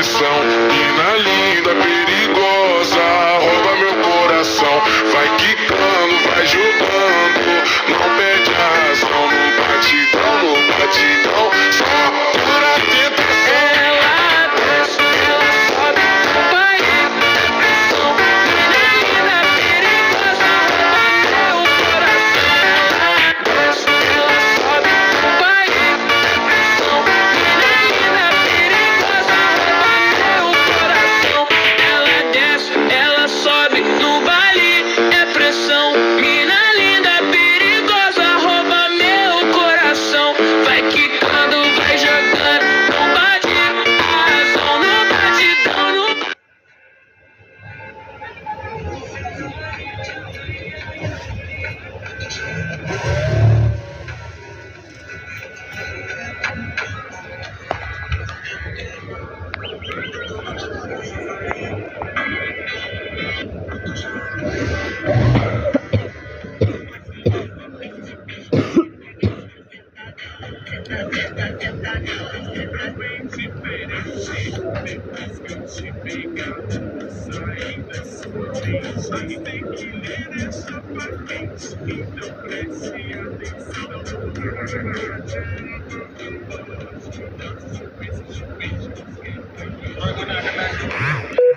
pressão. Mina linda, perigosa, rouba meu coração. Vai quicando, vai jogando, não perde a razão. No batidão, só pura tentação. Ela desce, ela sobe, vai pressão. Mina linda, perigosa, rouba meu coração. Ela desce, ela sobe, vai pressão. Mina linda, perigosa, rouba meu coração. Ela desce, ela sobe no baile, é pressão. Mina linda, perigosa, rouba meu coração. Vai quicando, vai jogando, não bate a razão, no batidão, no Vai,